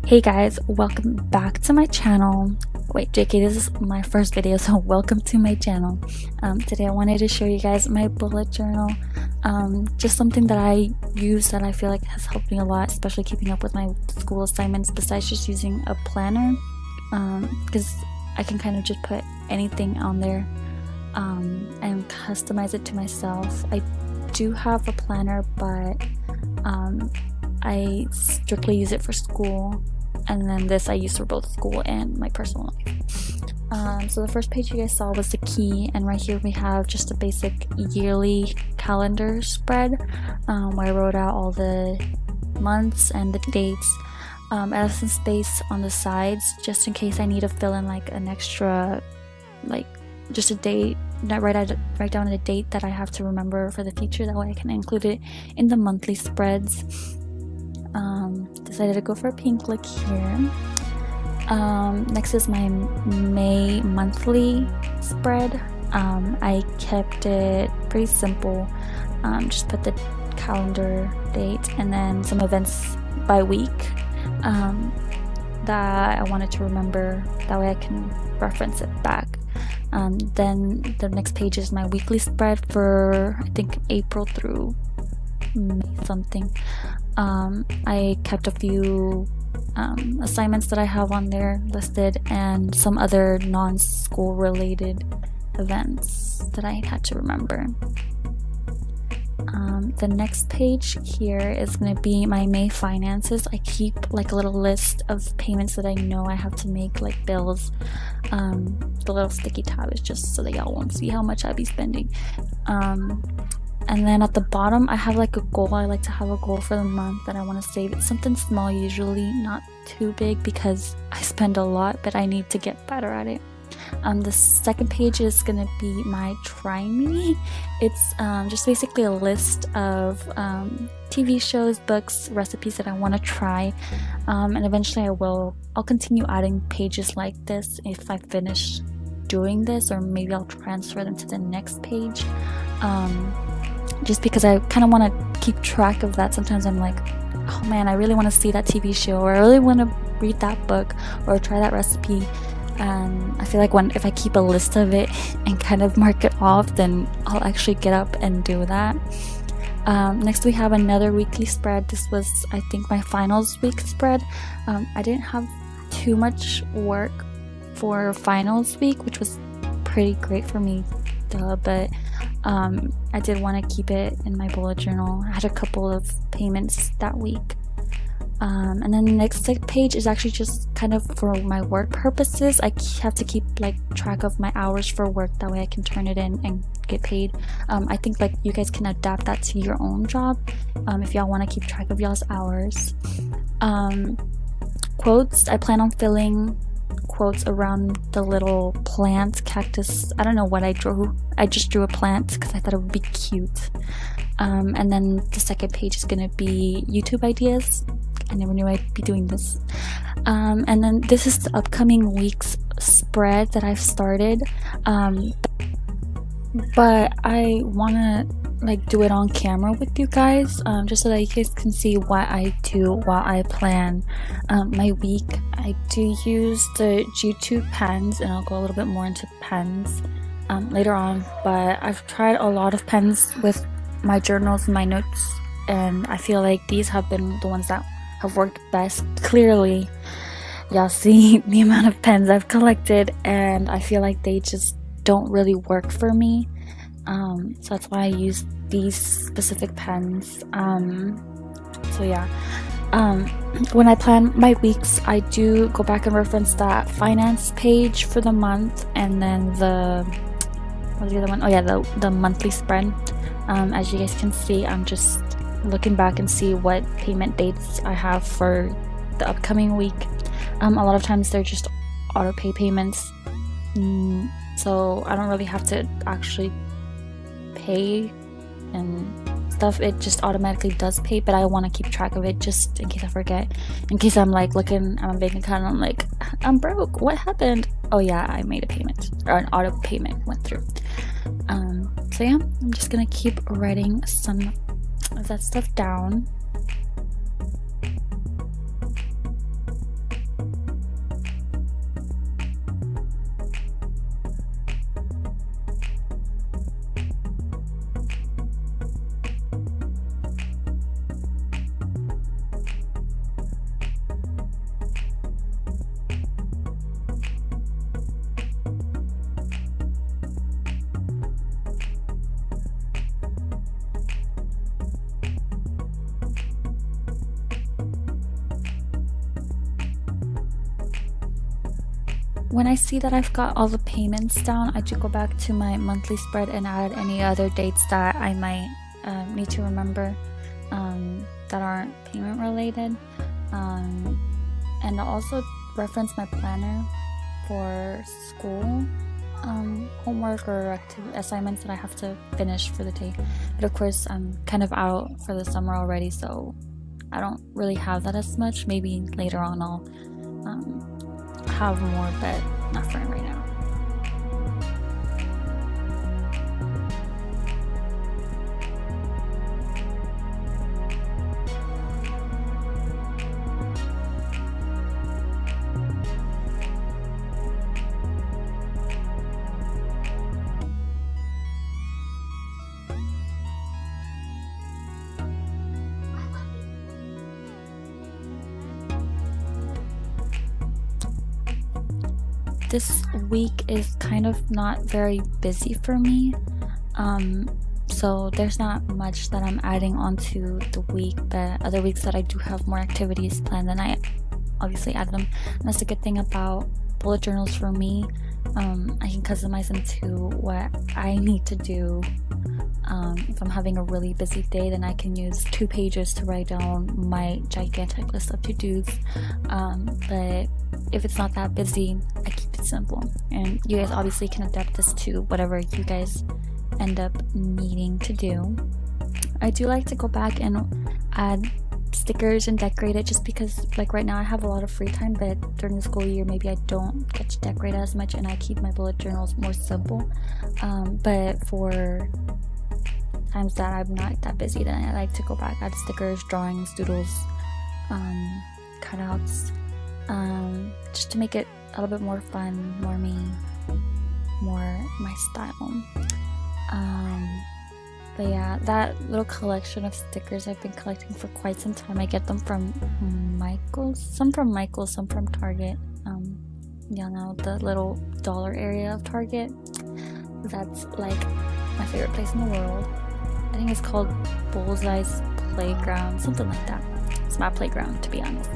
Hey guys, welcome back to my channel. Wait, JK, this is my first video, so welcome to my channel. Today I wanted to show you guys my bullet journal. Just something that I use that I feel like has helped me a lot, especially keeping up with my school assignments, besides just using a planner, because I can kind of just put anything on there and customize it to myself. I do have a planner, but I strictly use it for school, and then this I use for both school and my personal life. So the first page you guys saw was the key, and right here we have just a basic yearly calendar spread where I wrote out all the months and the dates. I have some space on the sides just in case I need to fill in like an extra, like just a date, write down a date that I have to remember for the future. That way I can include it in the monthly spreads. Decided to go for a pink look here. Next is my May monthly spread. I kept it pretty simple. Just put the calendar date and then some events by week that I wanted to remember. That way I can reference it back. Then the next page is my weekly spread for I think April through May something. I kept a few assignments that I have on there listed and some other non-school related events that I had to remember. The next page here is going to be my May finances. I keep like a little list of payments that I know I have to make, like bills. The little sticky tab is just so that y'all won't see how much I'll be spending. And then at the bottom I have like a goal. I like to have a goal for the month that I want to save. It's something small usually, not too big because I spend a lot, but I need to get better at it. The second page is going to be my Try Me. It's just basically a list of TV shows, books, recipes that I want to try, and eventually I'll continue adding pages like this if I finish doing this, or maybe I'll transfer them to the next page, just because I kind of want to keep track of that. Sometimes I'm like, oh man, I really want to see that TV show, or I really want to read that book or try that recipe. I feel like if I keep a list of it and kind of mark it off, then I'll actually get up and do that. Next we have another weekly spread. This was I think my finals week spread. I didn't have too much work for finals week, which was pretty great for me, but I did want to keep it in my bullet journal. I had a couple of payments that week. And then the next page is actually just kind of for my work purposes. I have to keep like track of my hours for work, that way I can turn it in and get paid. I think like you guys can adapt that to your own job if y'all want to keep track of y'all's hours. Quotes, I plan on filling quotes around the little plant cactus. I don't know what I drew. I just drew a plant because I thought it would be cute. And then the second page is gonna be YouTube ideas. I never knew I'd be doing this. And then this is the upcoming week's spread that I've started, but I want to like do it on camera with you guys, just so that you guys can see what I do while I plan my week. I do use the G2 pens, and I'll go a little bit more into pens later on, but I've tried a lot of pens with my journals and my notes, and I feel like these have been the ones that have worked best. Clearly y'all see the amount of pens I've collected, and I feel like they just don't really work for me, so that's why I use these specific pens. So yeah, when I plan my weeks, I do go back and reference that finance page for the month, and then what's the other one? Oh yeah, the monthly spread. As you guys can see, I'm just looking back and see what payment dates I have for the upcoming week. A lot of times they're just auto pay payments, so I don't really have to actually pay and stuff. It just automatically does pay, but I want to keep track of it just in case I forget, in case I'm like looking at my bank account and I'm like, I'm broke, what happened? Oh yeah, I made a payment, or an auto payment went through. So yeah, I'm just gonna keep writing some of that stuff down. when I see that I've got all the payments down, I do go back to my monthly spread and add any other dates that I might need to remember that aren't payment related, and I'll also reference my planner for school homework or assignments that I have to finish for the day. But of course, I'm kind of out for the summer already, so I don't really have that as much. Maybe later on I'll have more, but not for right now. This week is kind of not very busy for me, so there's not much that I'm adding onto the week, but other weeks that I do have more activities planned, then I obviously add them. And that's the good thing about bullet journals for me. I can customize them to what I need to do. If I'm having a really busy day, then I can use 2 pages to write down my gigantic list of to-dos, but if it's not that busy, I keep it simple. And you guys obviously can adapt this to whatever you guys end up needing to do. I do like to go back and add stickers and decorate it, just because like right now I have a lot of free time, but during the school year maybe I don't get to decorate as much, and I keep my bullet journals more simple. But for times that I'm not that busy, then I like to go back, add stickers, drawings, doodles, cutouts, just to make it a little bit more fun, more me, more my style. But yeah, that little collection of stickers I've been collecting for quite some time. I get them from Michael's, some from Target. You know, the little dollar area of Target. That's like my favorite place in the world. I think it's called Bullseye's Playground, something like that. It's my playground, to be honest.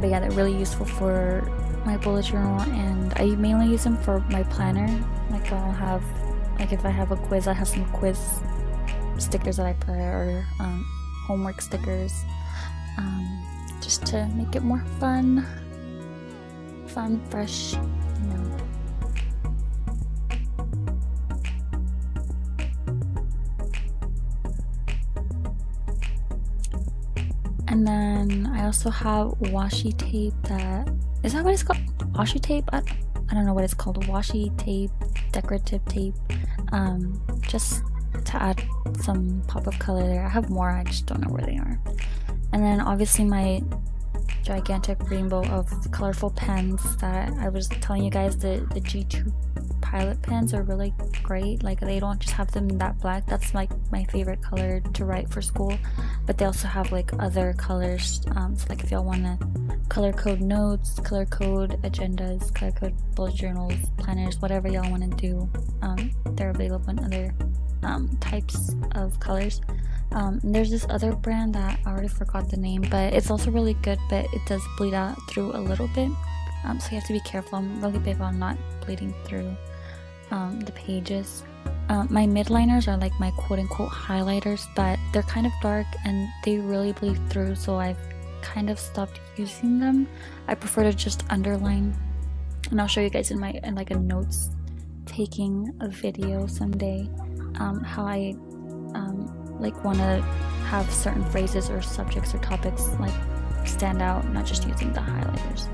But yeah, they're really useful for my bullet journal, and I mainly use them for my planner. Like I'll have, like if I have a quiz, I have some quiz stickers that I put, or homework stickers, just to make it more fun, fresh, you know. And then I also have washi tape. Is that what it's called? Washi tape? I don't know what it's called. Washi tape, decorative tape. Just to add some pop of color there. I have more, I just don't know where they are. And then obviously my gigantic rainbow of colorful pens that I was telling you guys, the G2 Pilot pens are really great. Like they don't just have them in that black. That's like my favorite color to write for school, but they also have like other colors. So like if y'all want to color code notes, color code agendas, color code bullet journals, planners, whatever y'all want to do, they're available in other types of colors. There's this other brand that I already forgot the name, but it's also really good, but it does bleed out through a little bit, so you have to be careful. I'm really big on not bleeding through the pages. My midliners are like my quote-unquote highlighters, but they're kind of dark and they really bleed through, so I've kind of stopped using them. I prefer to just underline, and I'll show you guys in like a notes taking a video someday, how I like want to have certain phrases or subjects or topics like stand out, not just using the highlighters.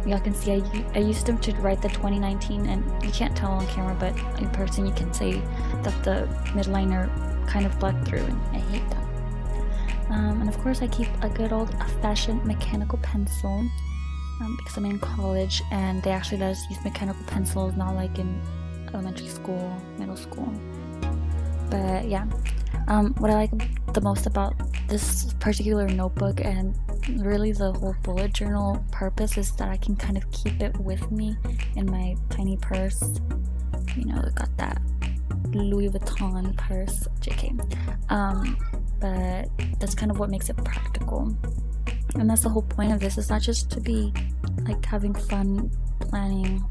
Y'all can see I used them to write the 2019, and you can't tell on camera, but in person you can say that the midliner kind of bled through, and I hate that. And of course I keep a good old-fashioned mechanical pencil, because I'm in college and they actually let us use mechanical pencils, not like in elementary school, middle school. But yeah, what I like the most about this particular notebook, and really the whole bullet journal purpose, is that I can kind of keep it with me in my tiny purse. You know, it got that Louis Vuitton purse, JK. But that's kind of what makes it practical. And that's the whole point of this. It's not just to be like having fun planning,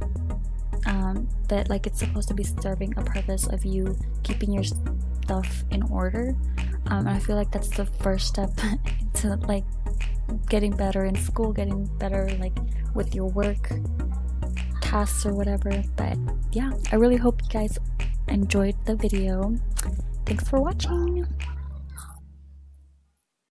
but like it's supposed to be serving a purpose of you keeping your stuff in order. And I feel like that's the first step to like getting better in school, getting better like with your work tasks or whatever. But yeah, I really hope you guys enjoyed the video. Thanks for watching.